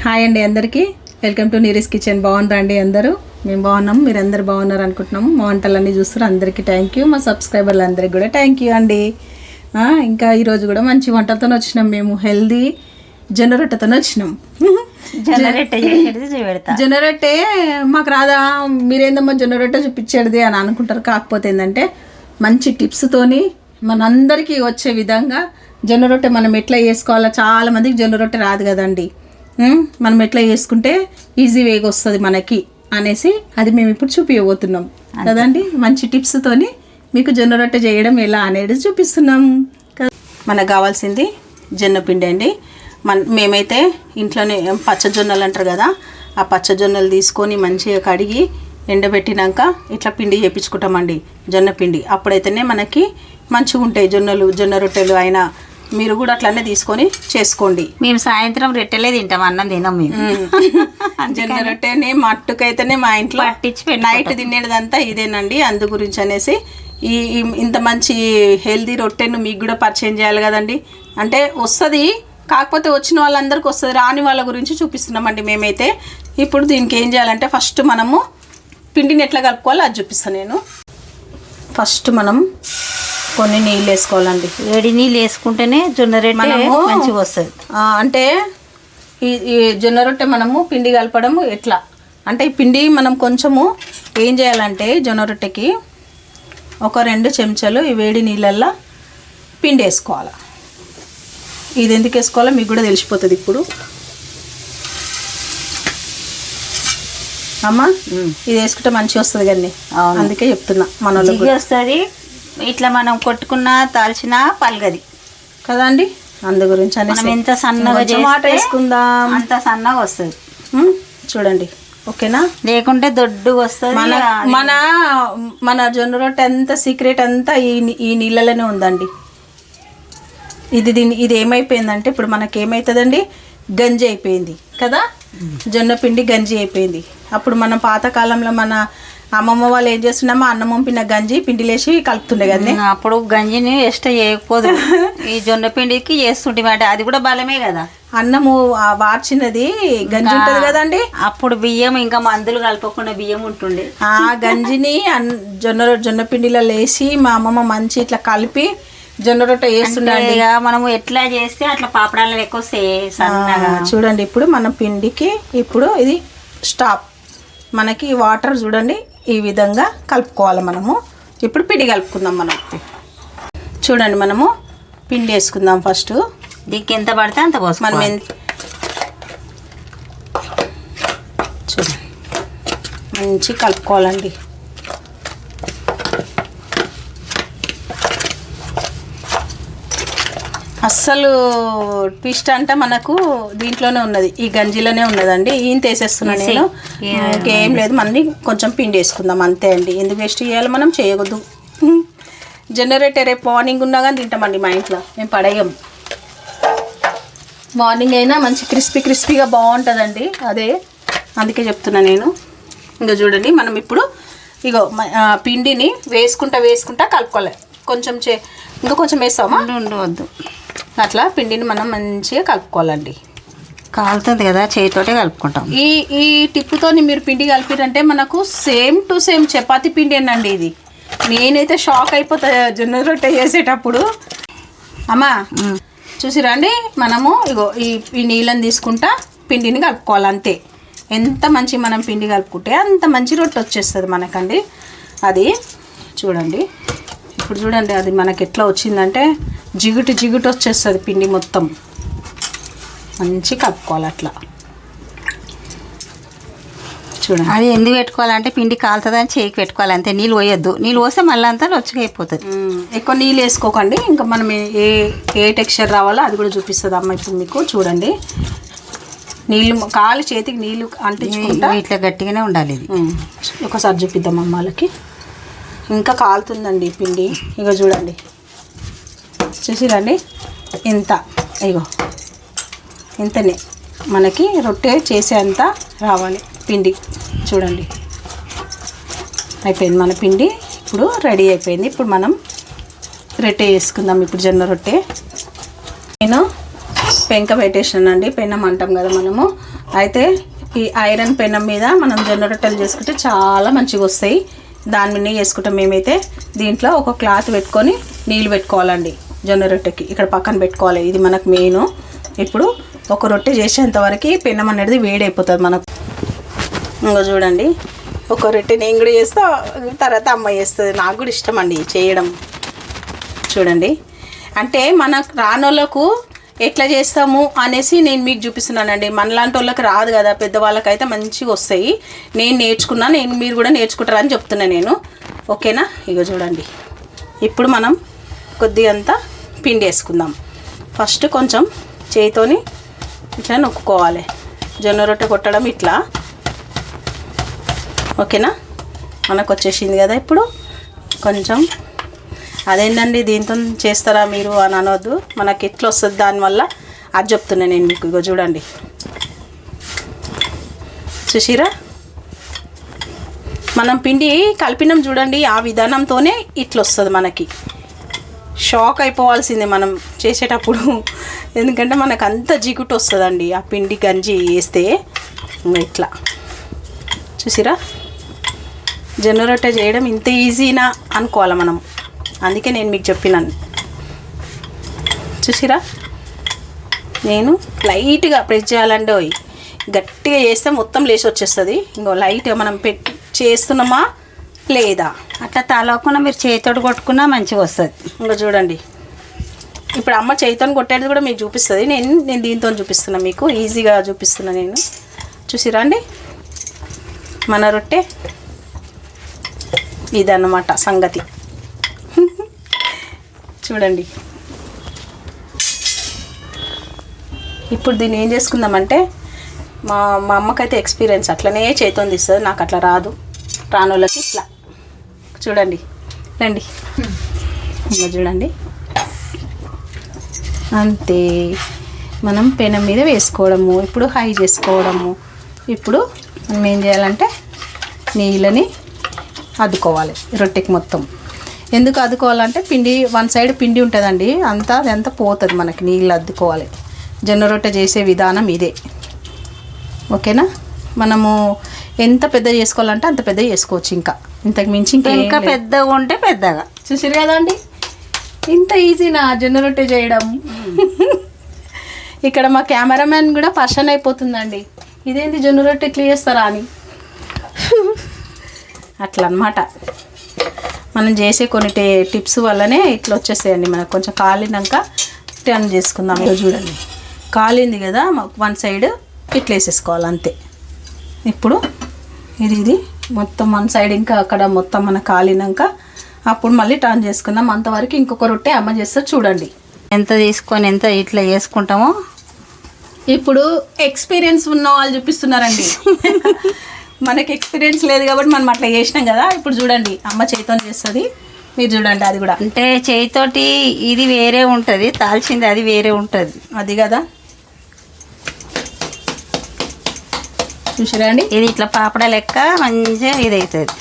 Hi అండి అందరికీ welcome to నీరీస్ kitchen. బాగున్నారా అండి అందరూ? మేము బాగున్నాము, మీరు అందరు బాగున్నారు అనుకుంటున్నాము. మా వంటలన్నీ చూస్తారు, అందరికీ థ్యాంక్ యూ. మా సబ్స్క్రైబర్లు అందరికీ కూడా థ్యాంక్ యూ అండి. ఇంకా ఈరోజు కూడా మంచి వంటలతో వచ్చినాం. మేము హెల్దీ జొన్న రొట్టెతో వచ్చినాం. జొన్న రొట్టె మాకు రాదా, మీరేందమ్మా జొన్న రొట్టె చూపించేది అని అనుకుంటారు. కాకపోతే ఏంటంటే మంచి టిప్స్తోని మనందరికీ వచ్చే విధంగా జొన్న రొట్టె మనం ఎట్లా చేసుకోవాలో, చాలామందికి జొన్న రొట్టె రాదు కదండి. మనం ఎట్లా చేసుకుంటే ఈజీ వేగా వస్తుంది మనకి అనేసి అది మేము ఇప్పుడు చూపించబోతున్నాం కదండి. మంచి టిప్స్తోని మీకు జొన్న రొట్టె చేయడం ఎలా అనేది చూపిస్తున్నాం. మనకు కావాల్సింది జొన్నపిండి అండి. మేమైతే ఇంట్లోనే పచ్చజొన్నలు అంటారు కదా, ఆ పచ్చజొన్నలు తీసుకొని మంచిగా కడిగి ఎండబెట్టినాక ఇట్లా పిండి చేయించుకుంటామండి, జొన్నపిండి. అప్పుడైతేనే మనకి మంచిగా ఉంటాయి జొన్న రొట్టెలు అయినా. మీరు కూడా అట్లనే తీసుకొని చేసుకోండి. మేము సాయంత్రం రొట్టెలే తింటాం, అన్నం తినాం మేము. జొన్న రొట్టెని మట్టుకైతేనే మా ఇంట్లో నైట్ తినేదంతా ఇదేనండి. అందు గురించి అనేసి ఇంత మంచి హెల్దీ రొట్టెను మీకు కూడా పరిచయం చేయాలి కదండి. అంటే వస్తుంది, కాకపోతే వచ్చిన వాళ్ళందరికీ వస్తుంది, రాని వాళ్ళ గురించి చూపిస్తున్నామండి మేమైతే. ఇప్పుడు దీనికి ఏం చేయాలంటే ఫస్ట్ మనము పిండిని ఎట్లా కలుపుకోవాలో అది చూపిస్తాను నేను. ఫస్ట్ మనం కొన్ని నీళ్ళు వేసుకోవాలండి. వేడి నీళ్ళు వేసుకుంటేనే జొన్న రొట్టె మంచిగా వస్తుంది. అంటే ఈ జొన్న రొట్టె మనము పిండి కలపడము ఎట్లా అంటే, ఈ పిండి మనం కొంచెము ఏం చేయాలంటే జొన్న రొట్టెకి ఒక 2 చెంచాలు ఈ వేడి నీళ్ళల్లో పిండి వేసుకోవాలి. ఇది ఎందుకు వేసుకోవాలో మీకు కూడా తెలిసిపోతుంది ఇప్పుడు. అమ్మా ఇది వేసుకుంటే మంచిగా వస్తుంది కానీ, అందుకే చెప్తున్నా. మన వస్తుంది ఇట్లా మనం కొట్టుకున్న తాల్చిన పలగది కదా అండి. అందు గురించి మనం ఎంత సన్నగా వేసుకుందాం అంత సన్నగా వస్తుంది. చూడండి, ఓకేనా? లేకుంటే దొడ్డు వస్తుంది. మన జొన్న రొట్టె అంత సీక్రెట్ అంతా ఈ నీళ్ళలోనే ఉందండి. ఇది ఏమైపోయిందంటే ఇప్పుడు మనకి ఏమవుతుందండి, గంజి అయిపోయింది కదా, జొన్న పిండి గంజి అయిపోయింది. అప్పుడు మనం పాతకాలంలో మన అమ్మమ్మ వాళ్ళు ఏం చేస్తున్నామో అన్నం పంపిన గంజి పిండిలేసి కలుపుతుండే కదా. అప్పుడు గంజిని ఎస్ట్ చేయకపోదు, ఈ జొన్న పిండికి చేస్తుంటే అది కూడా బలమే కదా. అన్నము వార్చినది గంజి ఉంటుంది కదండి. అప్పుడు బియ్యం ఇంకా మందులు కలపకుండా బియ్యం ఉంటుండే. ఆ గంజిని జొన్న పిండిలో వేసి మా అమ్మమ్మ మంచి ఇట్లా కలిపి జొన్న రొట్టె వేస్తుండే. మనము ఎట్లా చేస్తే అట్లా పాపడాలు ఎక్కువ సన్నగా. చూడండి ఇప్పుడు మన పిండికి ఇప్పుడు ఇది స్టాప్. మనకి వాటర్ చూడండి ఈ విధంగా కలుపుకోవాలి. మనము ఇప్పుడు పిండి కలుపుకుందాం. మనం చూడండి, మనము పిండి వేసుకుందాం. ఫస్ట్ దీనికి ఎంత పడితే అంత పోసి మనం చూడండి మంచి కలుపుకోవాలండి. అస్సలు ట్విస్ట్ అంటే మనకు దీంట్లోనే ఉన్నది, ఈ గంజిలోనే ఉన్నదండి. ఈయన తీసేస్తున్నాను నేను, ఇంకేం లేదు. మనని కొంచెం పిండి వేసుకుందాం అంతే అండి. ఎందుకు వేస్ట్ చేయాలి, మనం చేయకూడదు. జనరేటర్ రేపు మార్నింగ్ ఉన్నా కానీ తింటామండి మా ఇంట్లో, మేము పడేయం. మార్నింగ్ అయినా మంచి క్రిస్పీగా బాగుంటుందండి. అదే అందుకే చెప్తున్నా నేను. ఇంకా చూడండి, మనం ఇప్పుడు ఇగో పిండిని వేసుకుంటా కలుపుకోవాలి. కొంచెం ఇంకా కొంచెం వేస్తామా? ఉండవద్దు. అట్లా పిండిని మనం మంచిగా కలుపుకోవాలండి. కాలుతుంది కదా, చేతితోటే కలుపుకుంటాం. ఈ టిప్పుతో మీరు పిండి కలిపిరంటే మనకు సేమ్ టు సేమ్ చపాతీ పిండి అండి ఇది. నేనైతే షాక్ అయిపోతా జొన్న రొట్టె చేసేటప్పుడు. అమ్మా చూసిరండి, మనము ఇగో ఈ నీళ్ళని తీసుకుంటా పిండిని కలుపుకోవాలి అంతే. ఎంత మంచి మనం పిండి కలుపుకుంటే అంత మంచి రొట్టె వచ్చేస్తుంది మనకండి. అది చూడండి, ఇప్పుడు చూడండి అది మనకి ఎట్లా వచ్చిందంటే జిగుటు వచ్చేస్తుంది పిండి మొత్తం. మంచి కలుపుకోవాలి అట్లా. చూడండి, అది ఎందుకు పెట్టుకోవాలంటే పిండి కాలుతుందని చేయికి పెట్టుకోవాలి అంతే. నీళ్ళు పోయొద్దు, నీళ్ళు పోస్తే మళ్ళీ అంతా లొచ్చగా అయిపోతుంది. ఎక్కువ నీళ్ళు వేసుకోకండి. ఇంకా మనం ఏ టెక్స్చర్ రావాలో అది కూడా చూపిస్తుంది అమ్మ ఇప్పుడు మీకు. చూడండి, నీళ్ళు చేతికి నీళ్ళు అంటించుకుంటా ఇట్లా గట్టిగానే ఉండాలి. ఇది ఒకసారి చూపిద్దాం అమ్మ వాళ్ళకి. ఇంకా కాలుతుందండి పిండి. ఇగో చూడండి, చూసిరండి ఇంత, ఇగో ఇంతనే మనకి రొట్టె చేసేంత రావాలి పిండి. చూడండి అయిపోయింది మన పిండి, ఇప్పుడు రెడీ అయిపోయింది. ఇప్పుడు మనం రొట్టె వేసుకుందాం. ఇప్పుడు జొన్న రొట్టె నేను పెంక పెట్టేసానండి. పెన్నం అంటాం కదా మనము, అయితే ఈ ఐరన్ పెనం మీద మనం జొన్న రొట్టెలు చేసుకుంటే చాలా మంచిగా వస్తాయి. దాని మీద చేసుకుంటాం మేమైతే. దీంట్లో ఒక క్లాత్ పెట్టుకొని నీళ్ళు పెట్టుకోవాలండి జొన్న రొట్టెకి. ఇక్కడ పక్కన పెట్టుకోవాలి, ఇది మనకు మెయిన్. ఇప్పుడు ఒక రొట్టె చేసేంత వరకు పెనం అనేది వేడైపోతుంది మనకు. ఇంకా చూడండి, ఒక రొట్టె నేను కూడా చేస్తా, తర్వాత అమ్మ చేస్తుంది. నాకు కూడా ఇష్టం అండి చేయడం. చూడండి, అంటే మనకు రానోళ్ళకు ఎట్లా చేస్తాము అనేసి నేను మీకు చూపిస్తున్నానండి. మనలాంటి వాళ్ళకి రాదు కదా, పెద్దవాళ్ళకైతే మంచిగా వస్తాయి. నేను నేర్చుకున్నా, మీరు కూడా నేర్చుకుంటారని చెప్తున్నా నేను. ఓకేనా? ఇక చూడండి, ఇప్పుడు మనం కొద్దిగంత పిండి వేసుకుందాం. ఫస్ట్ కొంచెం చేయితోని ఇట్లా నొక్కుకోవాలి. జొన్న రొట్టె కొట్టడం ఇట్లా. ఓకేనా? మనకు వచ్చేసింది కదా. ఇప్పుడు కొంచెం అదేంటండి దీంతో చేస్తారా మీరు అని అనవద్దు, మనకి ఎట్లా వస్తుంది దానివల్ల అది చెప్తున్నా నేను మీకు. ఇగో చూడండి, చూసిరా మనం పిండి కలిపినాం చూడండి, ఆ విధానంతోనే ఇట్లా వస్తుంది మనకి. షాక్ అయిపోవాల్సిందే మనం చేసేటప్పుడు, ఎందుకంటే మనకు అంత జిగుటు వస్తుందండి ఆ పిండి గంజి వేస్తే. ఇట్లా చూసిరా, జొన్న రొట్టె చేయడం ఇంత ఈజీనా అనుకోవాలి మనం. అందుకే నేను మీకు చెప్పినాను. చూసిరా, నేను లైట్గా ప్రెస్ చేయాలంటే గట్టిగా చేస్తే మొత్తం లేచి వచ్చేస్తుంది. ఇంకో లైట్గా మనం చేస్తున్నామా లేదా అట్లా తలవకుండా మీరు చేతితోటి కొట్టుకున్నా మంచిగా వస్తుంది. ఇంకా చూడండి, ఇప్పుడు అమ్మ చేతితో కొట్టేది కూడా మీకు చూపిస్తుంది. నేను దీంతో చూపిస్తున్నా మీకు, ఈజీగా చూపిస్తున్నా నేను. చూసిరా అండి, మన రొట్టె ఇదన్నమాట సంగతి. చూడండి, ఇప్పుడు దీన్ని ఏం చేసుకుందామంటే, మా అమ్మకైతే ఎక్స్పీరియన్స్ అట్లనే చేతితో తీస్తుంది, నాకు అట్లా రాదు. రానోళ్ళకి ఇట్లా చూడండి, రండి ఇంకా చూడండి, అంతే. మనం పెనం మీద వేసుకోవడము, ఇప్పుడు హై చేసుకోవడము. ఇప్పుడు మనం ఏం చేయాలంటే నీళ్ళని అద్దుకోవాలి రొట్టెకి మొత్తం. ఎందుకు అద్దుకోవాలంటే పిండి వన్ సైడ్ పిండి ఉంటుందండి, అదంతా పోతుంది మనకి. నీళ్ళు అద్దుకోవాలి. జొన్న రొట్టె చేసే విధానం ఇదే. ఓకేనా? మనము ఎంత పెద్ద చేసుకోవాలంటే అంత పెద్ద చేసుకోవచ్చు. ఇంతకు మించి ఇంకా పెద్దగా ఉంటే పెద్దగా. చూసారు కదా అండి, ఇంత ఈజీనా జొన్న రొట్టె చేయడం. ఇక్కడ మా కెమెరామ్యాన్ కూడా పర్షన్ అయిపోతుందండి, ఇదేంటి జొన్న రొట్టె ఎట్లా చేస్తారా అని. అట్లా అన్నమాట, మనం చేసే కొన్ని టిప్స్ వల్లనే ఇట్లా వచ్చేస్తాయండి. మనకు కొంచెం కాలినాక టర్న్ చేసుకుందాం. చూడండి, కాలింది కదా, వన్ సైడ్ ఇట్లా వేసేసుకోవాలి అంతే. ఇప్పుడు ఇది మొత్తం వన్ సైడ్, ఇంకా అక్కడ మొత్తం మన కాలినాక అప్పుడు మళ్ళీ టర్న్ చేసుకుందాం. అంతవరకు ఇంకొక రొట్టె అమ్మ చేస్తారు చూడండి. ఎంత తీసుకొని ఎంత ఇట్లా చేసుకుంటామో ఇప్పుడు ఎక్స్పీరియన్స్ ఉన్న వాళ్ళు చూపిస్తున్నారండి. మనకి ఎక్స్పీరియన్స్ లేదు కాబట్టి మనం అట్లా చేసినాం కదా. ఇప్పుడు చూడండి, అమ్మ చేతితో చేస్తుంది, మీరు చూడండి. అది కూడా అంటే చేయితోటి ఇది వేరే ఉంటుంది, తాల్చింది అది వేరే ఉంటుంది. అది కదా, చూసిరా అండి, ఇది ఇట్లా పాపడ లెక్క మంచిగా ఇది అవుతుంది.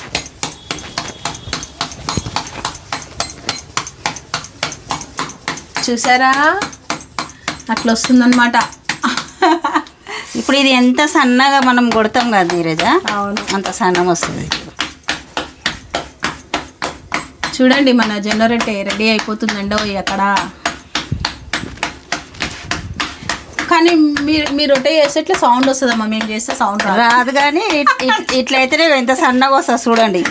చూసారా, అట్లా వస్తుందన్నమాట. ఇప్పుడు ఇది ఎంత సన్నగా మనం కొడతాం కదా నీరజ, అవును, అంత సన్నం వస్తుంది. చూడండి, మన జొన్న రొట్టె రెడీ అయిపోతుందండి. అక్కడ కానీ మీరు రొట్టె చేస్తే ఇట్లా సౌండ్ వస్తుందమ్మా, మేము చేస్తే సౌండ్ రాదు. కానీ ఇట్లయితేనే ఎంత సన్నగా వస్తుంది చూడండి,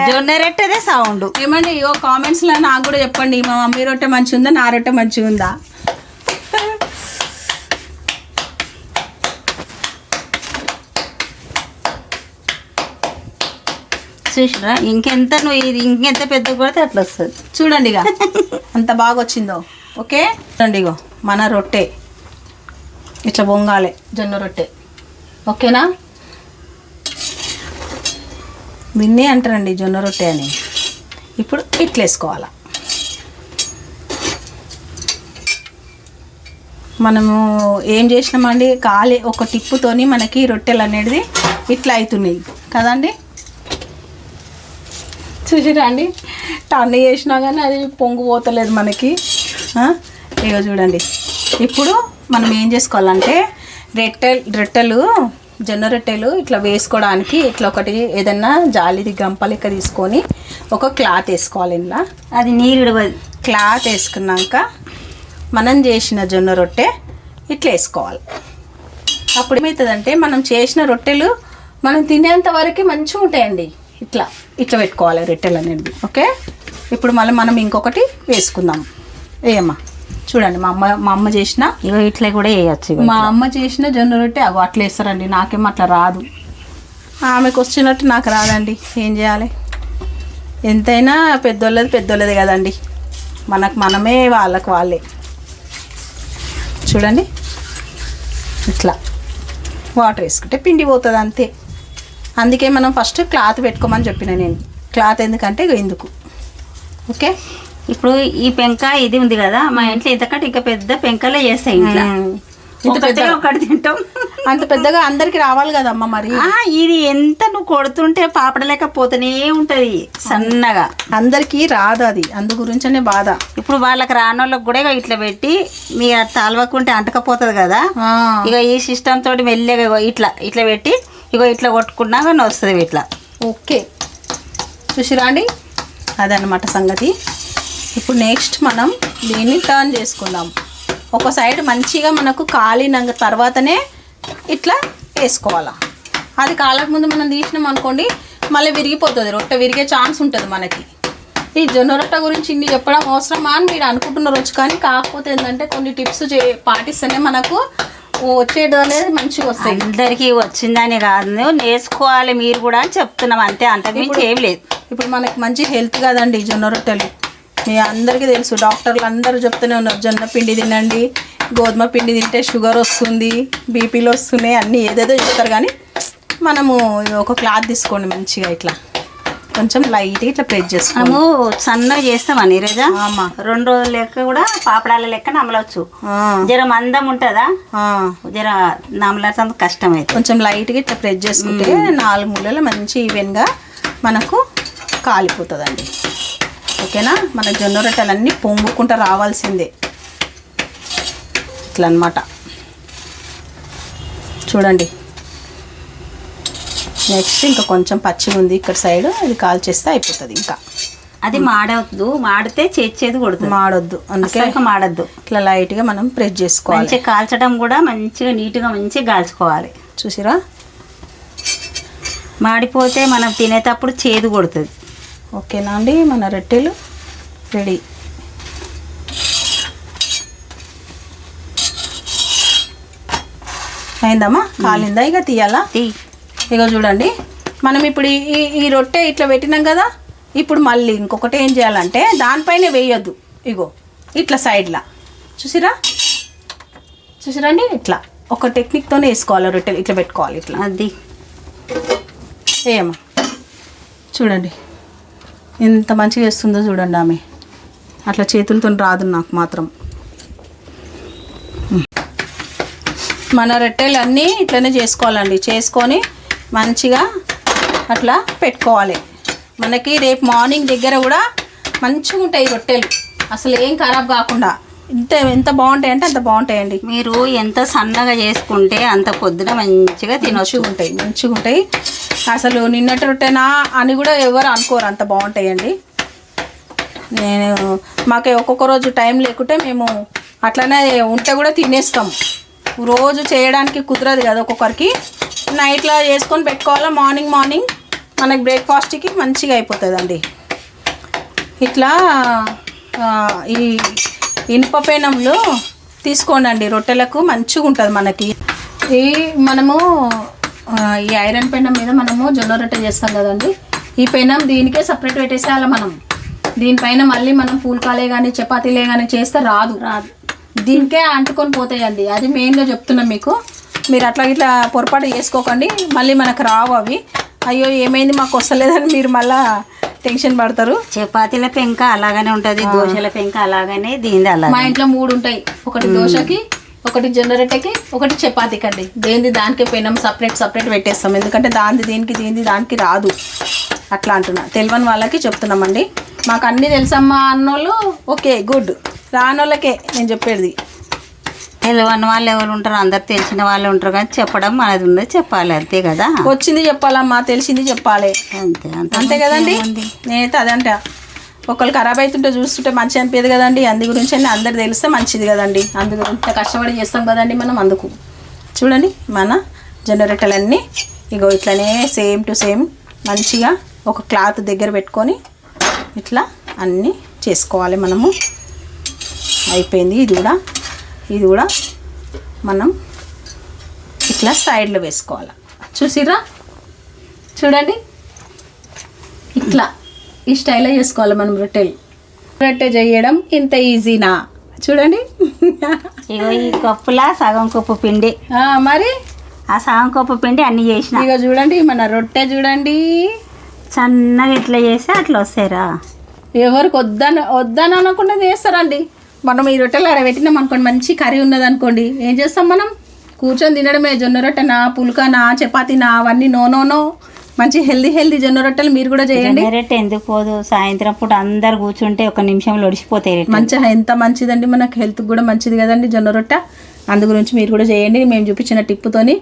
జొన్న రొట్టెదే సౌండ్. ఏమండి, కామెంట్స్లో నాకు కూడా చెప్పండి, మా మమ్మీ రొట్టె మంచిగా ఉందా, నా రొట్టె మంచిగా ఉందా. చూసిరా, ఇంకెంత పెద్ద కొడితే అట్లా వస్తుంది చూడండి. ఇక అంత బాగా వచ్చిందో. ఓకే, చూడండి, ఇగో మన రొట్టె ఇట్లా బొంగాలి, జొన్న రొట్టె. ఓకేనా? దీన్నే అంటారండి జొన్న రొట్టె అని. ఇప్పుడు ఇట్లా వేసుకోవాలా. మనము ఏం చేసినామండి, ఒక టిప్పుతోని మనకి రొట్టెలు అనేది ఇట్లా అవుతున్నాయి కదండి. చూసిరా అండి, టర్న్ చేసినా కానీ అది పొంగు పోతలేదు మనకి. ఇక చూడండి, ఇప్పుడు మనం ఏం చేసుకోవాలంటే రొట్టెలు జొన్న రొట్టెలు ఇట్లా వేసుకోవడానికి ఇట్లా ఒకటి ఏదన్నా జాలిది గంప లెక్క తీసుకొని ఒక క్లాత్ వేసుకోవాలి. ఇలా అది నీరు ఇడవదు. క్లాత్ వేసుకున్నాక మనం చేసిన జొన్న రొట్టె ఇట్లా వేసుకోవాలి. అప్పుడు ఏమవుతుందంటే మనం చేసిన రొట్టెలు మనం తినేంత వరకు మంచిగా ఉంటాయండి. ఇట్లా ఇట్లా పెట్టుకోవాలి రొట్టెలు అనేది. ఓకే, ఇప్పుడు మళ్ళీ మనం ఇంకొకటి వేసుకుందాం. ఏమ్మా చూడండి, మా అమ్మ చేసిన ఇగో ఇట్లా కూడా వేయచ్చు. మా అమ్మ చేసిన జొన్న రొట్టె అగో అట్లా వేస్తారండి. నాకేమో అట్లా రాదు, ఆమెకు వచ్చినట్టు నాకు రాదండి. ఏం చేయాలి, ఎంతైనా పెద్దోళ్ళది కదండి. మనమే వాళ్ళకు వాళ్ళే. చూడండి ఇట్లా వాటర్ వేసుకుంటే పిండి పోతుంది అంతే. అందుకే మనం ఫస్ట్ క్లాత్ పెట్టుకోమని చెప్పిన నేను. క్లాత్ ఎందుకంటే ఎందుకు. ఓకే, ఇప్పుడు ఈ పెంక ఇది ఉంది కదా, మా ఇంట్లో ఇంతకంటే ఇంకా పెద్ద పెంకలే చేస్తాయి. ఇంట్లో ఇంత పెద్దగా ఒకటి తింటాం. అంత పెద్దగా అందరికి రావాలి కదమ్మ. మరి ఇది ఎంత నువ్వు కొడుతుంటే పాపడలేకపోతూనే ఉంటది సన్నగా. అందరికీ రాదు అది, అందు గురించనే బాధ. ఇప్పుడు వాళ్ళకి రానోళ్ళకి కూడా ఇట్లా పెట్టి మీ తాల్వకుంటే అంటకపోతుంది కదా. ఇక ఈ సిస్టమ్ తోటి మెల్లగా ఇట్లా ఇట్లా పెట్టి ఇగో ఇట్లా కొట్టుకున్నా కానీ వస్తుంది ఇట్లా. ఓకే, చూసిరా అండి, అదనమాట సంగతి. ఇప్పుడు నెక్స్ట్ మనం దీన్ని టర్న్ చేసుకుందాం. ఒక సైడ్ మంచిగా మనకు కాలిన తర్వాతనే ఇట్లా వేసుకోవాలా. అది కాలక ముందు మనం తీసినాం అనుకోండి మళ్ళీ విరిగిపోతుంది. రొట్టె విరిగే ఛాన్స్ ఉంటుంది మనకి. ఈ జొన్న రొట్టె గురించి ఇన్ని చెప్పడం అవసరమా అని మీరు అనుకుంటున్న రోజు, కానీ కాకపోతే ఏంటంటే కొన్ని టిప్స్ పాటిస్తేనే మనకు వచ్చేది అనేది మంచిగా వస్తాయి. అందరికీ వచ్చిందని కాదు, నేర్చుకోవాలి మీరు కూడా అని చెప్తున్నాం అంతే, అంతకుమించి ఏం లేదు. ఇప్పుడు మనకి మంచి హెల్త్ కదండి జొన్న రొట్టెలు. మీ అందరికీ తెలుసు, డాక్టర్లు అందరూ చెప్తూనే ఉన్నారు జొన్న పిండి తినండి, గోధుమ పిండి తింటే షుగర్ వస్తుంది, బీపీలు వస్తున్నాయి, అన్నీ ఏదేదో చెప్తారు. కానీ మనము ఒక క్లాత్ తీసుకోండి మంచిగా ఇట్లా కొంచెం లైట్గా ఇట్లా ప్రెస్ చేసుకోము. సన్నగా చేస్తామా నీరజ? 2 రోజుల లెక్క కూడా పాపడాల లెక్క నమలవచ్చు. జర మందం ఉంటుందా, జర నమలటం కష్టం అయితే కొంచెం లైట్గా ఇట్లా ప్రెస్ చేసుకుంటే 4 మూలలు మంచి ఈవెన్గా మనకు కాలిపోతుందండి. ఓకేనా, మన జొన్న రొట్టెలన్నీ పొంగుకుంటూ రావాల్సిందే. ఇట్లా అన్నమాట. చూడండి, నెక్స్ట్ ఇంకా కొంచెం పచ్చిగా ఉంది ఇక్కడ సైడ్, అది కాల్చేస్తే అయిపోతుంది. ఇంకా అది మాడవద్దు, మాడితే చేది కొడుతుంది. మాడొద్దు, అందుకే మాడద్దు. ఇట్లా లైట్గా మనం ప్రెస్ చేసుకోవాలి. మంచిగా కాల్చడం కూడా మంచిగా నీట్గా మంచిగా కాల్చుకోవాలి. చూసిరా, మాడిపోతే మనం తినేటప్పుడు చేదు కొడుతుంది. ఓకేనా అండి, మన రొట్టెలు రెడీ. అయిందమ్మా, కాలిందా? ఇక తీయాలా? ఇక చూడండి, మనం ఇప్పుడు ఈ రొట్టె ఇట్లా పెట్టినాం కదా. ఇప్పుడు మళ్ళీ ఇంకొకటి ఏం చేయాలంటే దానిపైన వేయొద్దు. ఇగో ఇట్లా సైడ్లా చూసిరండి, ఇట్లా ఒక టెక్నిక్తోనే వేసుకోవాలి రొట్టెలు. ఇట్లా పెట్టుకోవాలి, ఇట్లా అది ఏమా చూడండి ఎంత మంచిగా వేస్తుందో చూడండి. ఆమె అట్లా చేతులతో రాదు, నాకు మాత్రం. మన రొట్టెలు అన్నీ ఇట్లనే చేసుకోవాలండి. చేసుకొని మంచిగా అట్లా పెట్టుకోవాలి. మనకి రేపు మార్నింగ్ దగ్గర కూడా మంచిగా ఉంటాయి రొట్టెలు, అసలు ఏం ఖరాబ్ కాకుండా. ఎంత బాగుంటాయి అంటే అంత బాగుంటాయండి. మీరు ఎంత సన్నగా చేసుకుంటే అంత పొద్దున మంచిగా తినొచ్చు. మంచిగా ఉంటాయి. అసలు నిన్నటి రొట్టెనా అని కూడా ఎవరు అనుకోరు, అంత బాగుంటాయండి. మాకు ఒక్కొక్క రోజు టైం లేకుంటే మేము అట్లనే ఉంటే కూడా తినేస్తాం. రోజు చేయడానికి కుదరదు కదా ఒక్కొక్కరికి. నైట్లో చేసుకొని పెట్టుకోవాలా, మార్నింగ్ మనకి బ్రేక్ఫాస్ట్కి మంచిగా అయిపోతుందండి. ఇట్లా ఈ ఇనుప పెనంలో తీసుకోండి, రొట్టెలకు మంచిగా ఉంటుంది మనకి. మనము ఈ ఐరన్ పెనం మీద మనము జొన్న రొట్టె చేస్తాం కదండి. ఈ పెనం దీనికే సపరేట్ పెట్టేసేయాలి మనం. దీనిపైన మళ్ళీ మనం పూల్కాలే కానీ చపాతీలే కానీ చేస్తే రాదు, దీనికే అంటుకొని పోతాయండి. అది మెయిన్గా చెప్తున్నాం మీకు. మీరు అట్లా ఇట్లా పొరపాటు చేసుకోకండి, మళ్ళీ మనకు రావు అవి. అయ్యో ఏమైంది మాకు వస్తలేదని మీరు మళ్ళీ టెన్షన్ పడతారు. చపాతీల పెంక అలాగనే ఉంటుంది, దోశల పెంక అలాగనే, దీని అలా. మా ఇంట్లో 3 ఉంటాయి, ఒకటి దోశకి, ఒకటి జొన్న రొట్టెకి, ఒకటి చపాతీకి అండి. దేనిది దానికి పెనం సపరేట్ పెట్టేస్తాం, ఎందుకంటే దీనికి దానికి రాదు. అట్లా అంటున్నా, తెలియని వాళ్ళకి చెప్తున్నామండి. మాకు అన్నీ తెలుసమ్మా అన్నోళ్ళు ఓకే గుడ్, రానోళ్ళకే నేను చెప్పేది. తెలియని వాళ్ళు ఎవరు ఉంటారు, అందరు తెలిసిన వాళ్ళు ఉంటారు, కానీ చెప్పడం మనది ఉన్నది చెప్పాలి, అంతే కదా. వచ్చింది చెప్పాలమ్మా, తెలిసింది చెప్పాలి, అంతే అంతే కదండి. నేనైతే అదంట, ఒకళ్ళు ఖరాబ్ అవుతుంటే చూస్తుంటే మంచి అనిపించదు కదండి. అందు గురించి అని అందరు తెలిస్తే మంచిది కదండి. అందు గురించి కష్టపడి చేస్తాం కదండి మనం. అందుకు చూడండి మన జొన్న రొట్టెలన్నీ ఇగో ఇట్లనే సేమ్ టు సేమ్ మంచిగా ఒక క్లాత్ దగ్గర పెట్టుకొని ఇట్లా అన్నీ చేసుకోవాలి మనము. అయిపోయింది. ఇది కూడా మనం ఇట్లా సైడ్లో వేసుకోవాలి. చూసిర్రా, చూడండి ఇట్లా ఈ స్టైల్లో చేసుకోవాలి మనం రొట్టెలు. రొట్టె చేయడం ఇంత ఈజీనా చూడండి. ఇగో ఈ కప్పులా సగం కప్పు పిండి, మరి ఆ సగం కప్పు పిండి అన్నీ చేసిన. ఇక చూడండి మన రొట్టె చూడండి, సన్నగా ఇట్లా చేస్తే అట్లా వస్తాయిరా. ఎవరికి వద్దని అనకుండా చేస్తారండి. మనం ఈ రొట్టెలు ఆడ పెట్టినాం అనుకోండి, మంచి కర్రీ ఉన్నది అనుకోండి, ఏం చేస్తాం మనం? కూర్చొని తినడమే. జొన్న రొట్టెనా, పుల్కానా, చపాతీనా, అవన్నీ నో మంచి హెల్దీ జొన్న రొట్టెలు మీరు కూడా చేయండి. జొన్న రొట్టె ఎందుకు పోదు, సాయంత్రం పూట అందరు కూర్చుంటే ఒక నిమిషంలో ఒడిసిపోతాయి. మంచిగా ఎంత మంచిదండి, మనకు హెల్త్కి కూడా మంచిది కదండి జొన్న రొట్టె. అందు గురించి మీరు కూడా చేయండి. మేము చూపించిన టిప్పుతోని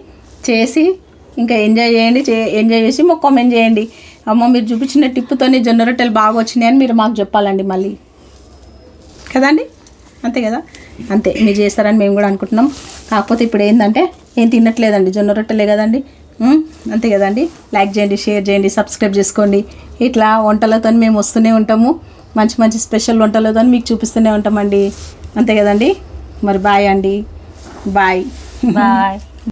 చేసి ఇంకా ఎంజాయ్ చేయండి. ఎంజాయ్ చేసి మాకు కామెంట్ చేయండి. అమ్మ మీరు చూపించిన టిప్పుతోని జొన్న రొట్టెలు బాగా వచ్చినాయని మీరు మాకు చెప్పాలండి మళ్ళీ, కదండి. అంతే కదా, అంతే మీరు చేస్తారని మేము కూడా అనుకుంటున్నాం. కాకపోతే ఇప్పుడు ఏంటంటే ఏం తినట్లేదండి, జొన్న రొట్టెలే కదండి. అంతే కదండి. లైక్ చేయండి, షేర్ చేయండి, సబ్స్క్రైబ్ చేసుకోండి. ఇట్లా వంటలతో మేము వస్తూనే ఉంటాము. మంచి స్పెషల్ వంటలతో మీకు చూపిస్తూనే ఉంటామండి. అంతే కదండి. మరి బాయ్ అండి, బాయ్.